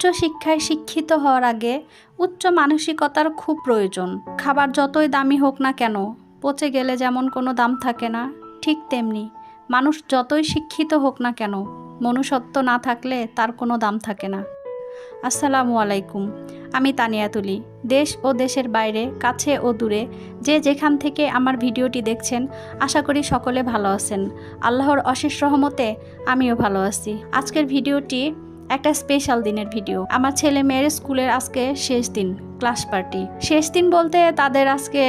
উচ্চ শিক্ষায় শিক্ষিত হওয়ার আগে উচ্চ মানসিকতার খুব প্রয়োজন। খাবার যতই দামি হোক না কেন, পচে গেলে যেমন কোনো দাম থাকে না, ঠিক তেমনি মানুষ যতই শিক্ষিত হোক না কেন, মনুষ্যত্ব না থাকলে তার কোনো দাম থাকে না। আসসালামু আলাইকুম, আমি তানিয়া তুলি। দেশ ও দেশের বাইরে, কাছে ও দূরে যে যেখান থেকে আমার ভিডিওটি দেখছেন, আশা করি সকলে ভালো আছেন। আল্লাহর অশেষ রহমতে আমিও ভালো আছি। আজকের ভিডিওটি একটা স্পেশাল দিনের ভিডিও। আমার ছেলে মেয়ের স্কুলের আজকে শেষ দিন, ক্লাস পার্টি। শেষ দিন বলতে তাদের আজকে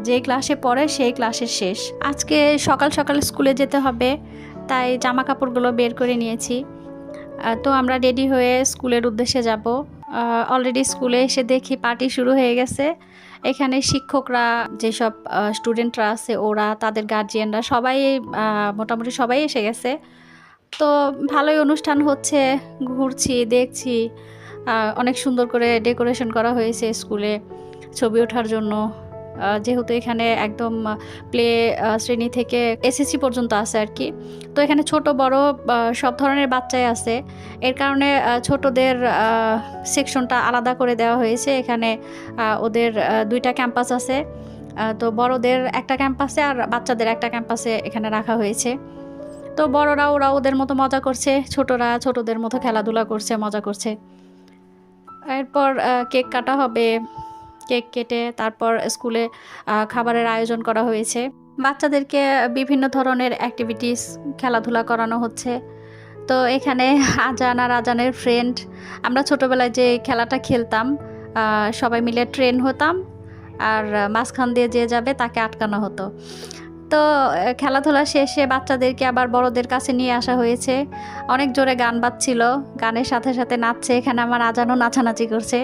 যে ক্লাসে পড়ে সেই ক্লাসের শেষ। আজকে সকাল সকাল স্কুলে যেতে হবে, তাই জামা কাপড়গুলো বের করে নিয়েছি। তো আমরা রেডি হয়ে স্কুলের উদ্দেশ্যে যাব। অলরেডি স্কুলে এসে দেখি পার্টি শুরু হয়ে গেছে। এখানে শিক্ষকরা, যেসব স্টুডেন্টরা আছে ওরা, তাদের গার্জিয়ানরা সবাই মোটামুটি সবাই এসে গেছে। তো ভালোই অনুষ্ঠান হচ্ছে, ঘুরছি, দেখছি। অনেক সুন্দর করে ডেকোরেশন করা হয়েছে স্কুলে ছবি ওঠার জন্য। যেহেতু এখানে একদম প্লে শ্রেণী থেকে এসএসসি পর্যন্ত আছে আর কি। তো এখানে ছোট বড় সব ধরনের বাচ্চাই আছে। এর কারণে ছোটদের সেকশনটা আলাদা করে দেওয়া হয়েছে। এখানে ওদের দুইটা ক্যাম্পাস আছে। তো বড়দের একটা ক্যাম্পাসে আর বাচ্চাদের একটা ক্যাম্পাসে এখানে রাখা হয়েছে। তো বড়রা ওরা ওদের মতো মজা করছে, ছোটরা ছোটদের মতো খেলাধুলা করছে, মজা করছে। এরপর কেক কাটা হবে। কেক কেটে তারপর স্কুলে খাবারের আয়োজন করা হয়েছে। বাচ্চাদেরকে বিভিন্ন ধরনের অ্যাক্টিভিটিস, খেলাধুলা করানো হচ্ছে। তো এখানে আজান আর আজানের ফ্রেন্ড, আমরা ছোটোবেলায় যে খেলাটা খেলতাম, সবাই মিলে ট্রেন হতাম আর মাঝখান দিয়ে যে যাবে তাকে আটকানো হতো। তো খেলাধুলা শেষে বাচ্চাদেরকে আবার বড়দের কাছে নিয়ে আসা হয়েছে। অনেক জোরে গান বাজছিল, গানের সাথে সাথে নাচছে। এখানে আমার আজানও নাচানাচি করছে।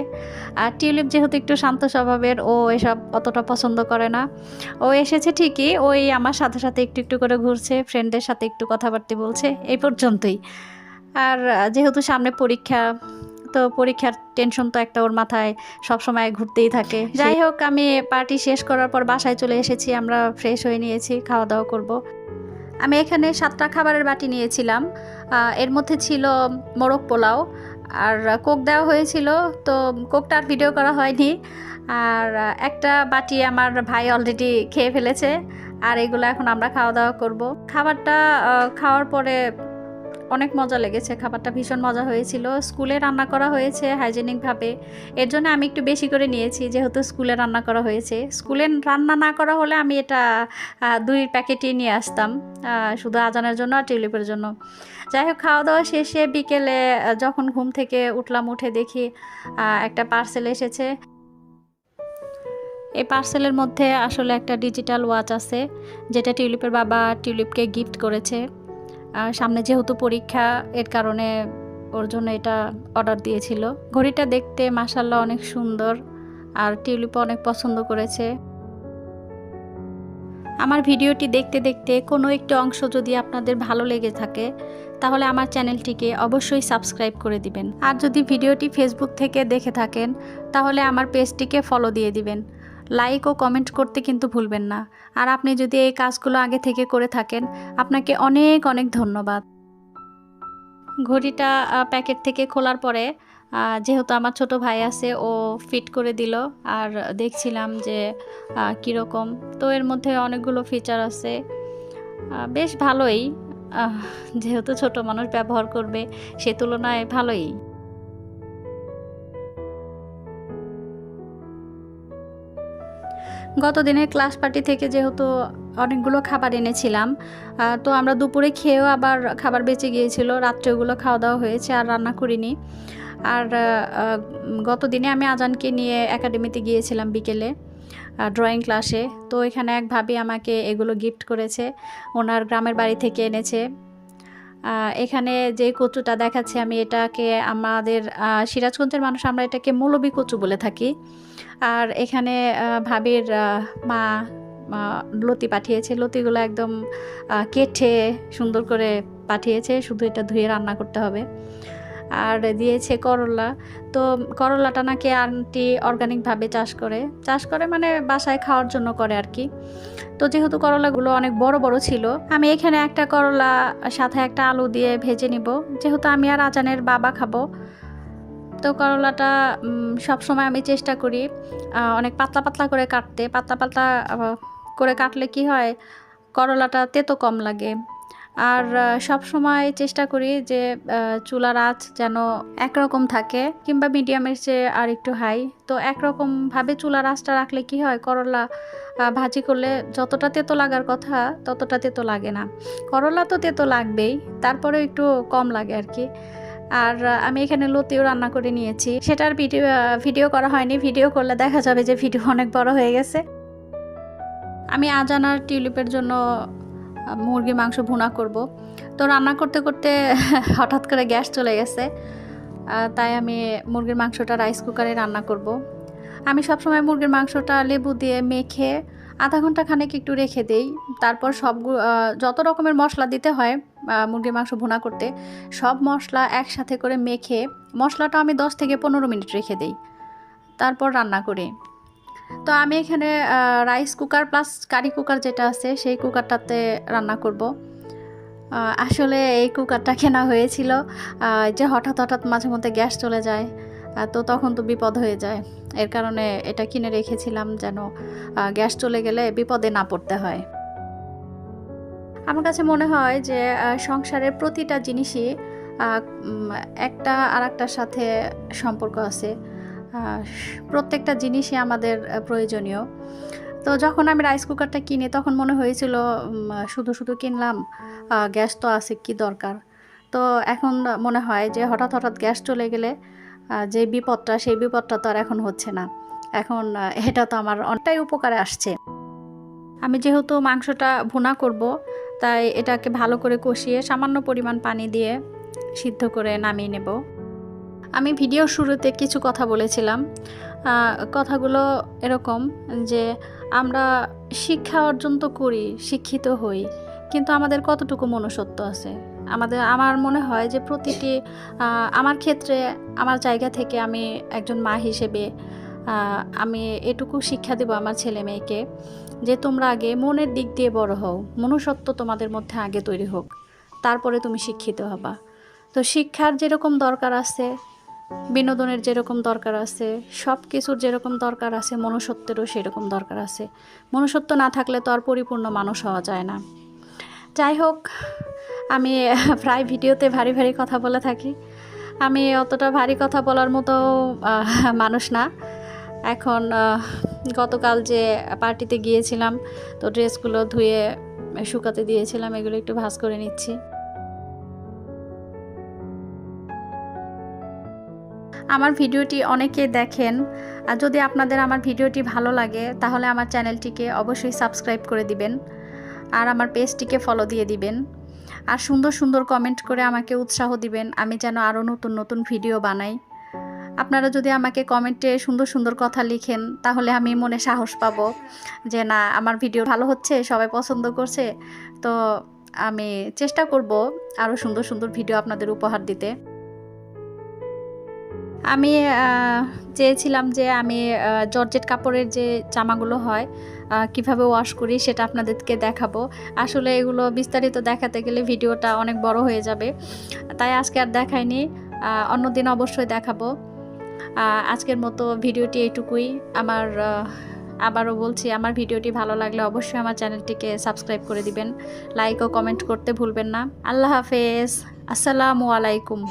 আর টিউলিপ যেহেতু একটু শান্ত স্বভাবের, ও এসব অতটা পছন্দ করে না। ও এসেছে ঠিকই, ওই আমার সাথে সাথে একটু একটু করে ঘুরছে, ফ্রেন্ডদের সাথে একটু কথাবার্তা বলছে, এই পর্যন্তই। আর যেহেতু সামনে পরীক্ষা, তো পরীক্ষার টেনশন তো একটা ওর মাথায় সবসময় ঘুরতেই থাকে। যাই হোক, আমি পার্টি শেষ করার পর বাসায় চলে এসেছি। আমরা ফ্রেশ হয়ে নিয়েছি, খাওয়া দাওয়া করব। আমি এখানে 7টা খাবারের বাটি নিয়েছিলাম। এর মধ্যে ছিল মোরগ পোলাও আর কোক দেওয়া হয়েছিল। তো কোকটা আর ভিডিও করা হয়নি। আর একটা বাটি আমার ভাই অলরেডি খেয়ে ফেলেছে। আর এগুলো এখন আমরা খাওয়া দাওয়া করব। খাবারটা খাওয়ার পরে অনেক মজা লেগেছে। খাবারটা ভীষণ মজা হয়েছিল। স্কুলে রান্না করা হয়েছে হাইজেনিকভাবে, এর জন্য আমি একটু বেশি করে নিয়েছি, যেহেতু স্কুলে রান্না করা হয়েছে। স্কুলে রান্না না করা হলে আমি এটা 2 প্যাকেটই নিয়ে আসতাম, শুধু আজানের জন্য আর টিউলিপের জন্য। যাই হোক, খাওয়া দাওয়া শেষে বিকেলে যখন ঘুম থেকে উঠলাম, উঠে দেখি একটা পার্সেল এসেছে। এই পার্সেলের মধ্যে আসলে একটা ডিজিটাল ওয়াচ আছে, যেটা টিউলিপের বাবা টিউলিপকে গিফট করেছে। সামনে যেহেতু পরীক্ষা, এর কারণে ওর জন্য এটা অর্ডার দিয়েছিল। ঘড়িটা দেখতে মাশাআল্লাহ অনেক সুন্দর, আর টিউলিপ অনেক পছন্দ করেছে। আমার ভিডিওটি দেখতে দেখতে কোনো একটি অংশ যদি আপনাদের ভালো লেগে থাকে, তাহলে আমার চ্যানেলটিকে অবশ্যই সাবস্ক্রাইব করে দিবেন। আর যদি ভিডিওটি ফেসবুক থেকে দেখে থাকেন, তাহলে আমার পেজটিকে ফলো দিয়ে দিবেন। লাইক ও কমেন্ট করতে কিন্তু ভুলবেন না। আর আপনি যদি এই কাজগুলো আগে থেকে করে থাকেন, আপনাকে অনেক অনেক ধন্যবাদ। ঘড়িটা প্যাকেট থেকে খোলার পরে যেহেতু আমার ছোট ভাই আছে, ও ফিট করে দিল। আর দেখছিলাম যে কীরকম। তো এর মধ্যে অনেকগুলো ফিচার আছে, বেশ ভালোই। যেহেতু ছোট মানুষ ব্যবহার করবে, সে তুলনায় ভালোই। গত দিনের ক্লাস পার্টি থেকে যেহেতু অনেকগুলো খাবার এনেছিলাম, তো আমরা দুপুরে খেয়েও আবার খাবার বেঁচে গিয়েছিল। রাত্রে ওগুলো খাওয়া দাওয়া হয়েছে, আর রান্না করিনি। আর গত দিনে আমি আজানকে নিয়ে একাডেমিতে গিয়েছিলাম বিকেলে ড্রয়িং ক্লাসে। তো এখানে এক ভাবি আমাকে এগুলো গিফট করেছে, ওনার গ্রামের বাড়ি থেকে এনেছে। এখানে যে কচুটা দেখাচ্ছি আমি, এটাকে আমাদের সিরাজগঞ্জের মানুষ আমরা এটাকে মৌলবি কচু বলে থাকি। আর এখানে ভাবির মা লতি পাঠিয়েছে। লতিগুলো একদম কেটে সুন্দর করে পাঠিয়েছে, শুধু এটা ধুয়ে রান্না করতে হবে। আর দিয়েছে করলা। তো করলাটা নাকি আন্টি অর্গানিকভাবে চাষ করে মানে বাসায় খাওয়ার জন্য করে আর কি। তো যেহেতু করলাগুলো অনেক বড় বড় ছিল, আমি এখানে একটা করলা সাথে একটা আলু দিয়ে ভেজে নিব, যেহেতু আমি আর আজানের বাবা খাবো। তো করলাটা সবসময় আমি চেষ্টা করি অনেক পাতলা পাতলা করে কাটতে। পাতলা পাতলা করে কাটলে কি হয়, করলাটা তেতো কম লাগে। আর সবসময় চেষ্টা করি যে চুলার আঁচ যেন একরকম থাকে, কিংবা মিডিয়ামের চেয়ে আর একটু হাই। তো একরকমভাবে চুলার আঁচটা রাখলে কি হয়, করলা ভাজি করলে যতটা তেতো লাগার কথা ততটা তেতো লাগে না। করলা তো তেতো লাগবেই, তারপরেও একটু কম লাগে আর কি। আর আমি এখানে লতিও রান্না করে নিয়েছি, সেটার ভিডিও করা হয়নি। ভিডিও করলে দেখা যাবে যে ভিডিও অনেক বড় হয়ে গেছে। আমি আজান আর টিউলিপের জন্য মুরগির মাংস ভুনা করব। তো রান্না করতে করতে হঠাৎ করে গ্যাস চলে গেছে, তাই আমি মুরগির মাংসটা রাইস কুকারে রান্না করব। আমি সবসময় মুরগির মাংসটা লেবু দিয়ে মেখে আধা ঘন্টা খানেক একটু রেখে দেই। তারপর যত রকমের মশলা দিতে হয় মুরগির মাংস ভুনা করতে, সব মশলা একসাথে করে মেখে মশলাটা আমি 10 থেকে 15 মিনিট রেখে দেই, তারপর রান্না করি। তো আমি এখানে rice cooker plus curry cooker যেটা আছে সেই কুকারটাতে রান্না করব। আসলে এই কুকারটা কেনা হয়েছিল যে হঠাৎ হঠাৎ মাঝে মধ্যে গ্যাস চলে যায়, তো তখন তো বিপদ হয়ে যায়। এর কারণে এটা কিনে রেখেছিলাম যেন গ্যাস চলে গেলে বিপদে না পড়তে হয়। আমার কাছে মনে হয় যে সংসারের প্রতিটা জিনিসই একটা আর একটার সাথে সম্পর্ক আছে। প্রত্যেকটা জিনিসই আমাদের প্রয়োজনীয়। তো যখন আমি রাইস কুকারটা কিনি তখন মনে হয়েছিল শুধু শুধু কিনলাম, গ্যাস তো আছে, কি দরকার। তো এখন মনে হয় যে হঠাৎ হঠাৎ গ্যাস চলে গেলে যে বিপদটা, সেই বিপদটা তো আর এখন হচ্ছে না। এখন এটা তো আমার অনেকটাই উপকারে আসছে। আমি যেহেতু মাংসটা ভুনা করব, তাই এটাকে ভালো করে কষিয়ে সামান্য পরিমাণ পানি দিয়ে সিদ্ধ করে নামিয়ে নেব। আমি ভিডিও শুরুতে কিছু কথা বলেছিলাম, কথাগুলো এরকম যে আমরা শিক্ষা অর্জন তো করি, শিক্ষিত হই, কিন্তু আমাদের কতটুকু মনুষ্যত্ব আছে। আমার মনে হয় যে প্রতিটি আমার ক্ষেত্রে আমার জায়গা থেকে আমি একজন মা হিসেবে আমি এটুকু শিক্ষা দেব আমার ছেলে মেয়েকে যে তোমরা আগে মনের দিক দিয়ে বড় হও, মনুষ্যত্ব তোমাদের মধ্যে আগে তৈরি হোক, তারপরে তুমি শিক্ষিত হবা। তো শিক্ষার যেরকম দরকার আছে, বিনোদনের যেরকম দরকার আছে, সব কিছুর যেরকম দরকার আছে, মনুষ্যত্বেরও সেরকম দরকার আছে। মনুষ্যত্ব না থাকলে তো আর পরিপূর্ণ মানুষ হওয়া যায় না। যাই হোক, আমি প্রায় ভিডিওতে ভারী ভারী কথা বলে থাকি। আমি অতটা ভারী কথা বলার মতো মানুষ না। এখন গতকাল যে পার্টিতে গিয়েছিলাম, তো ড্রেসগুলো ধুয়ে শুকাতে দিয়েছিলাম, এগুলো একটু ভাঁজ করে নিচ্ছি। আমার ভিডিওটি অনেকে দেখেন, আর যদি আপনাদের আমার ভিডিওটি ভালো লাগে তাহলে আমার চ্যানেলটিকে অবশ্যই সাবস্ক্রাইব করে দিবেন, আর আমার পেজটিকে ফলো দিয়ে দিবেন, আর সুন্দর সুন্দর কমেন্ট করে আমাকে উৎসাহ দিবেন আমি যেন আরও নতুন নতুন ভিডিও বানাই। আপনারা যদি আমাকে কমেন্টে সুন্দর সুন্দর কথা লিখেন তাহলে আমি মনে সাহস পাবো যে না, আমার ভিডিও ভালো হচ্ছে, সবাই পছন্দ করছে। তো আমি চেষ্টা করব আরও সুন্দর সুন্দর ভিডিও আপনাদের উপহার দিতে। আমি চেয়েছিলাম যে আমি জর্জেট কাপড়ের যে জামাগুলো হয় কিভাবে ওয়াশ করি সেটা আপনাদেরকে দেখাবো। আসলে এগুলো বিস্তারিত দেখাতে গেলে ভিডিওটা অনেক বড় হয়ে যাবে, তাই আজকে আর দেখাইনি, অন্যদিন অবশ্যই দেখাবো। আজকের মতো ভিডিওটি এইটুকুই। আবারও বলছি, আমার ভিডিওটি ভালো লাগলে অবশ্যই আমার চ্যানেলটিকে সাবস্ক্রাইব করে দিবেন, লাইক ও কমেন্ট করতে ভুলবেন না। আল্লাহ হাফেজ, আসসালামু আলাইকুম।